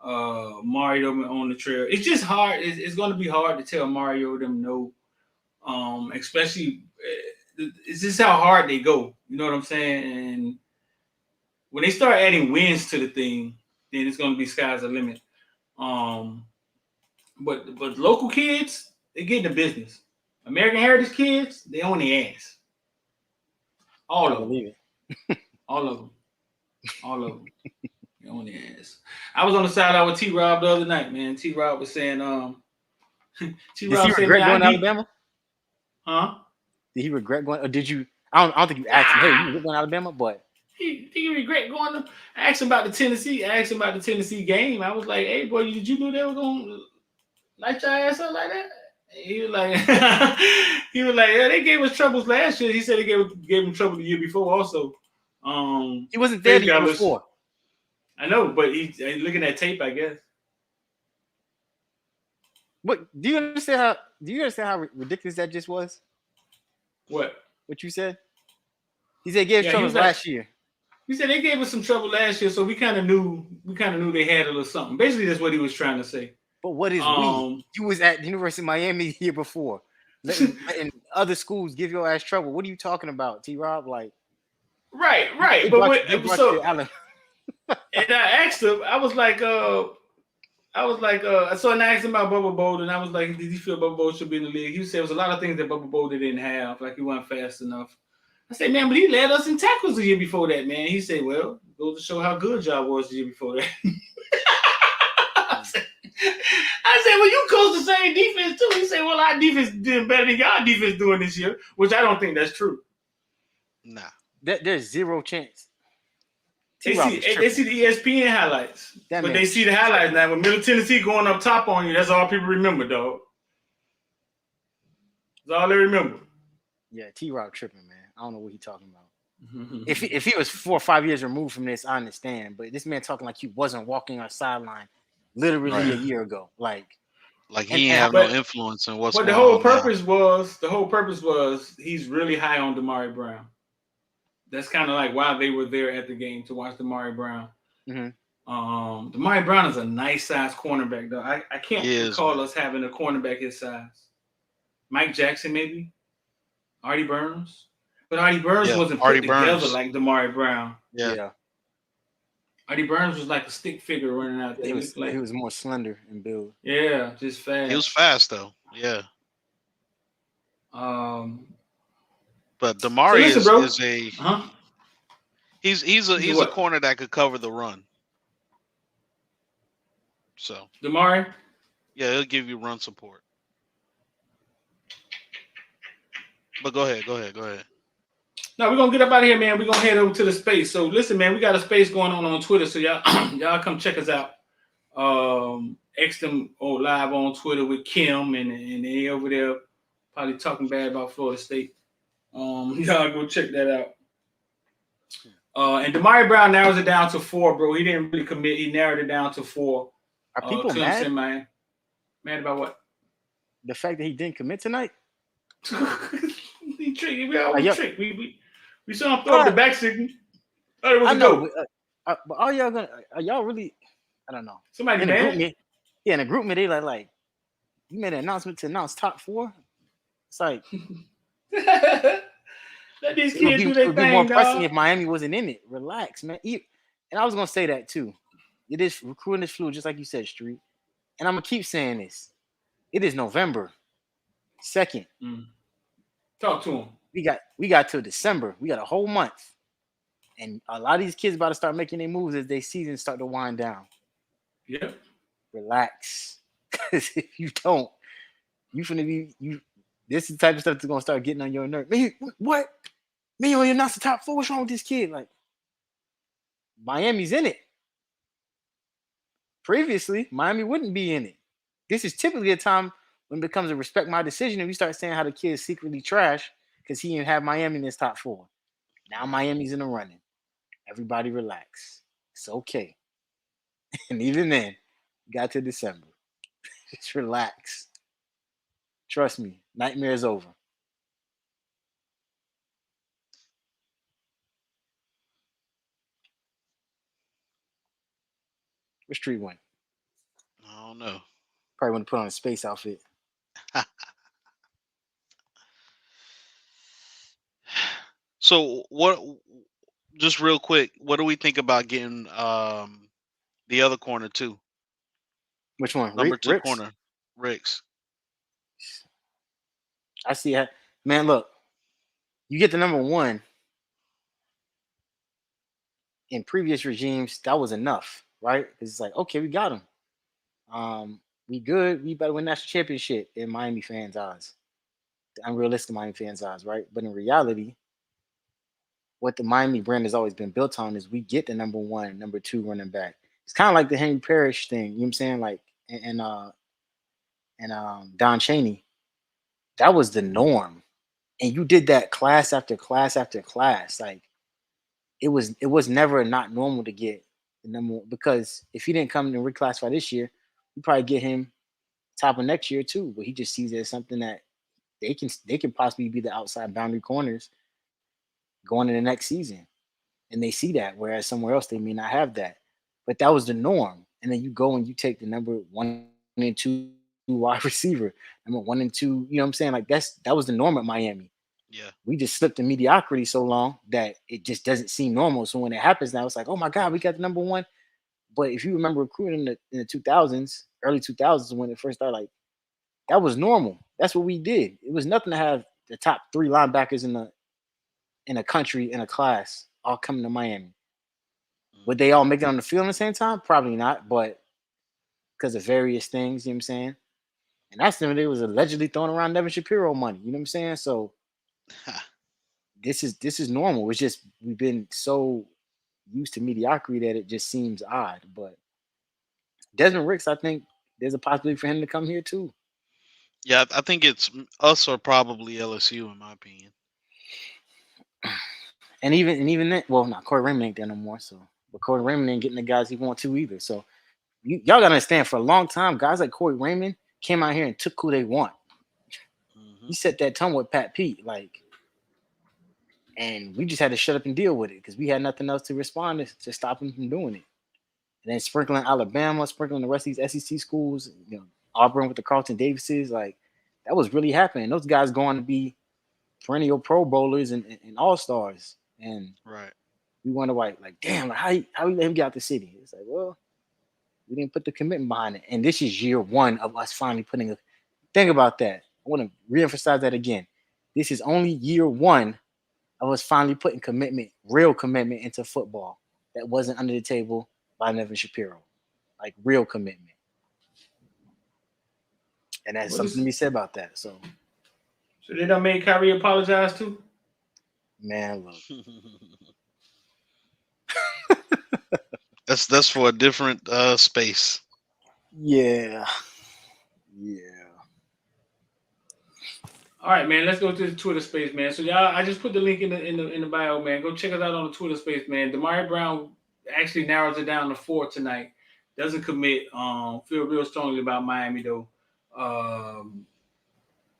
Mario on the trail. It's just hard. It's going to be hard to tell Mario them no. Especially, it's just how hard they go. You know what I'm saying? And when they start adding wins to the thing, then it's going to be sky's the limit. But local kids, they get in the business. American Heritage kids, they own the ass. All of them. Believe it. All of them. They own the ass. I was on the sideline with T-Rob the other night, man. T-Rob was saying, Did he regret going to Alabama? Huh? Did he regret going, or did you? I don't think you asked him, hey, you regret going to Alabama, but He regret going to. I asked him about the Tennessee game. I was like, hey, boy, did you know they were going to light your ass up like that? He was like, yeah, they gave us troubles last year. He said they gave him trouble the year before also. he wasn't there the year before. I know, but he's looking at tape, I guess. What do you understand how ridiculous that just was? What you said? He said he gave trouble last year. He said they gave us some trouble last year, so we kind of knew they had a little something. Basically, that's what he was trying to say. But what is we? You was at the University of Miami the year before, letting other schools give your ass trouble. What are you talking about, T-Rob? Like, right. And I asked him. I was like, so I asked him about Bubba Bolden, and I was like, did he feel Bubba Bolden should be in the league? He said there was a lot of things that Bubba Bolden didn't have, like he wasn't fast enough. I said, man, but he led us in tackles the year before that, man. He said, well, it goes to show how good y'all was the year before that. I said, well, you coach the same defense too. He said, well, our defense did better than y'all defense doing this year, which I don't think that's true. Nah. There's zero chance. They see the ESPN highlights, but they see the highlights now. With Middle Tennessee going up top on you, that's all people remember, dog. That's all they remember. Yeah, T-Rob tripping, man. I don't know what he's talking about. If he was 4 or 5 years removed from this, I understand. But this man talking like he wasn't walking our sideline literally a year ago. Like he didn't have no influence in what's going on. But the whole purpose was he's really high on Damari Brown. That's kind of like why they were there at the game to watch Damari Brown. Damari Brown is a nice size cornerback, though. I can't recall us having a cornerback his size. Mike Jackson, maybe. Artie Burns. But Artie Burns wasn't put together like Damari Brown. Yeah. Artie Burns was like a stick figure running out there. He was more slender in build. Yeah, just fast. He was fast though. Yeah. But Damari he's a corner that could cover the run. So Damari? Yeah, he'll give you run support. But go ahead. No, we're gonna get up out of here, man. We're gonna head over to the space. So listen, man, we got a space going on Twitter. So y'all come check us out. X them live on Twitter with Kim and they over there probably talking bad about Florida State. Y'all go check that And Damari Brown narrows it down to 4, bro. He didn't really commit. He narrowed it down to 4. Are people Clemson, mad? man. Mad about what? The fact that he didn't commit tonight? He tricked. We always trick. We saw him throw up the back signal. I know, but are y'all really? I don't know. Somebody in mad? the group me, yeah, in the group me, they like you made an announcement to announce top 4. It's like let these kids do their it would be thing, more pressing dog. if Miami wasn't in it. Relax, man. And I was gonna say that too. It is recruiting is fluid, just like you said, Street. And I'm gonna keep saying this. It is November 2nd. Talk to him. We got till December. We got a whole month. And a lot of these kids about to start making their moves as their season start to wind down. Yep. Relax. Because if you don't, this is the type of stuff that's gonna start getting on your nerve. Man, what? Man, you're not the top 4. What's wrong with this kid? Like, Miami's in it. Previously, Miami wouldn't be in it. This is typically a time when it becomes a respect my decision and we start saying how the kid is secretly trash because he didn't have Miami in his top 4. Now Miami's in the running. Everybody relax. It's okay. And even then, got to December. Just relax. Trust me, nightmare is over. What street went? I don't know. Probably want to put on a space outfit. So what? Just real quick, what do we think about getting the other corner too? Which one? Number 2 Ricks? corner, Ricks. I see it. Man, look, you get the number 1. In previous regimes, that was enough, right? It's like, okay, we got him. We good. We better win national championship in Miami fans' eyes. The unrealistic Miami fans' eyes, right? But in reality, what the Miami brand has always been built on is we get the number 1, number 2 running back. It's kind of like the Henry Parrish thing, you know what I'm saying? Like, and Don Chaney. That was the norm. And you did that class after class after class. Like, it was never not normal to get the number 1, because if he didn't come and reclassify this year, you probably get him top of next year too. But he just sees it as something that they can possibly be the outside boundary corners going into the next season. And they see that, whereas somewhere else they may not have that. But that was the norm. And then you go and you take the number 1 and 2 wide receiver, number 1 and 2, you know what I'm saying? Like that was the norm at Miami. Yeah. We just slipped in mediocrity so long that it just doesn't seem normal. So when it happens now, it's like, oh my God, we got the number 1. But if you remember recruiting in the 2000s, early 2000s, when it first started, like that was normal. That's what we did. It was nothing to have the top 3 linebackers in a country, in a class, all coming to Miami. Would they all make it on the field at the same time? Probably not, but because of various things, you know what I'm saying? And that's when they was allegedly throwing around Devin Shapiro money, you know what I'm saying? So this is normal. It's just we've been so used to mediocrity that it just seems odd. But Desmond Ricks, I think there's a possibility for him to come here too. Yeah, I think it's us or probably LSU, in my opinion. And even then, well, not Corey Raymond ain't there no more. So, but Corey Raymond ain't getting the guys he want to either. So, y'all gotta understand, for a long time, guys like Corey Raymond came out here and took who they want. He set that tone with Pat Pete, like, and we just had to shut up and deal with it because we had nothing else to respond to stop him from doing it. And then sprinkling Alabama, sprinkling the rest of these SEC schools, you know, Auburn with the Carlton Davises, like that was really happening. Those guys going to be perennial Pro Bowlers and All Stars. And right, we wonder why, like, damn, like, how we let him get out the city? It's like, well, we didn't put the commitment behind it. And this is year 1 of us finally putting a think about that. I want to reemphasize that again. This is only year 1 of us finally putting commitment, real commitment into football that wasn't under the table by Nevin Shapiro. Like real commitment. And that's something to be said about that. So they done made Kyrie apologize too? Man, look. That's for a different space. Yeah. All right, man. Let's go to the Twitter space, man. So y'all, I just put the link in the bio, man. Go check us out on the Twitter space, man. Damari Brown actually narrows it down to 4 tonight. Doesn't commit. Feel real strongly about Miami though.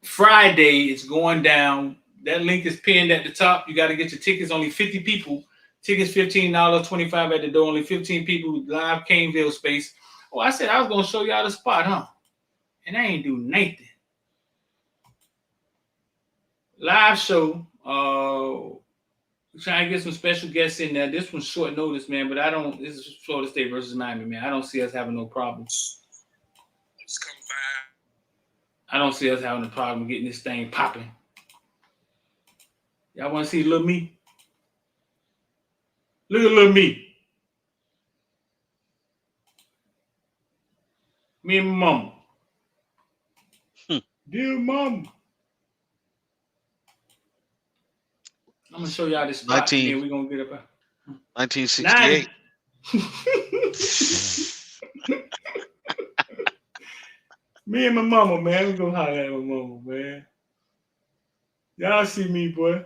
Friday, it's going down. That link is pinned at the top. You got to get your tickets. Only 50 people. Tickets $15, $25 at the door. Only 15 people. Live Caneville space. Oh, I said I was gonna show y'all the spot, huh? And I ain't do nothing. Live show. Trying to get some special guests in there. This one's short notice, man. But I don't. This is Florida State versus Miami, man. I don't see us having no problems. I don't see us having a problem getting this thing popping. Y'all want to see little me? Look at little me. Me and my mama. Dear mama. I'm going to show y'all this spot and then we're going to get up. 1968. Me and my mama, man. We're going to holler at my mama, man. Y'all see me, boy.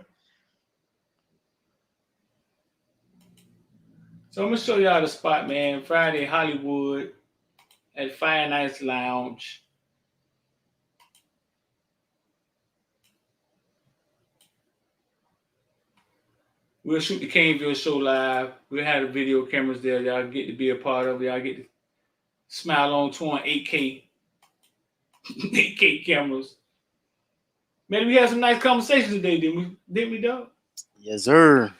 So I'm going to show y'all the spot, man. Friday, Hollywood at Fire Nights Lounge. We'll shoot the Caneville show live. We'll have the video cameras there. Y'all get to be a part of it. Y'all get to smile on tour on 8K. 8K cameras. Man, we had some nice conversations today, didn't we? Didn't we, dog? Yes, sir.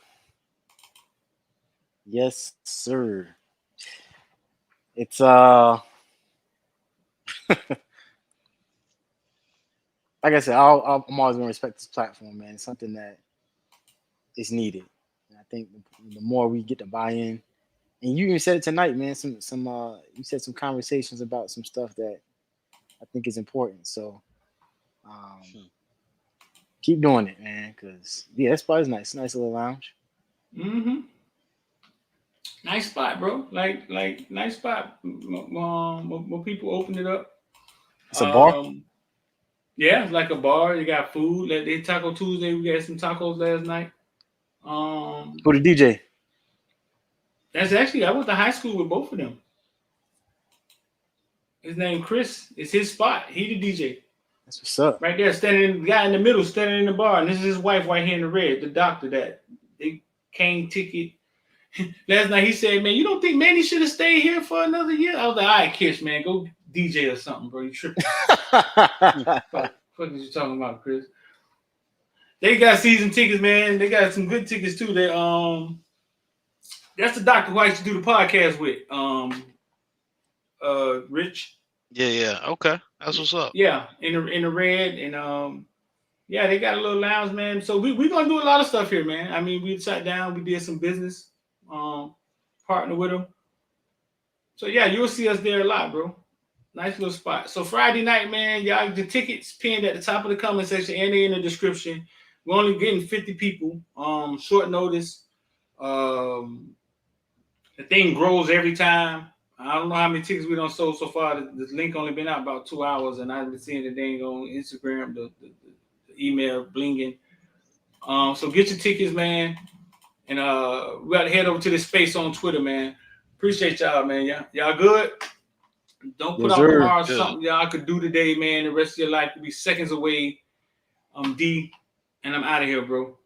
Yes, sir. It's like I said, I'm always gonna respect this platform, man. It's something that is needed. And I think the more we get to buy in, and you even said it tonight, man. You said some conversations about some stuff that I think is important. So keep doing it, man. Because that spot is nice. Nice little lounge. Mm-hmm. Nice spot, bro. Like nice spot. When people open it up. It's a bar? Yeah, it's like a bar. You got food. Like they Taco Tuesday. We got some tacos last night. Who the DJ? That's actually, I went to high school with both of them. His name Chris. It's his spot. He the DJ. That's what's up. Right there, the guy in the middle, standing in the bar. And this is his wife right here in the red, the doctor that they came ticket. Last night he said, man, you don't think Manny should have stayed here for another year? I was like, all right, Kish, man, go DJ or something, bro. You tripping. What are you talking about, Chris? They got season tickets, man. They got some good tickets too. They that's the doctor who I used to do the podcast with. Rich. Yeah. Okay. That's what's up. Yeah, in the red. And yeah, they got a little lounge, man. So we're gonna do a lot of stuff here, man. I mean, we sat down, we did some business, partner with them. So yeah, you'll see us there a lot, bro. Nice little spot. So Friday night, man, y'all, the tickets pinned at the top of the comment section and in the description. We're only getting 50 people. Short notice. The thing grows every time. I don't know how many tickets we done sold so far. The link only been out about 2 hours, and I've been seeing the thing on Instagram, the email blinging. So get your tickets, man. And we got to head over to this space on Twitter, man. Appreciate y'all, man. Y'all good? Don't put out tomorrow something y'all could do today, man. The rest of your life could be seconds away. I'm D, and I'm out of here, bro.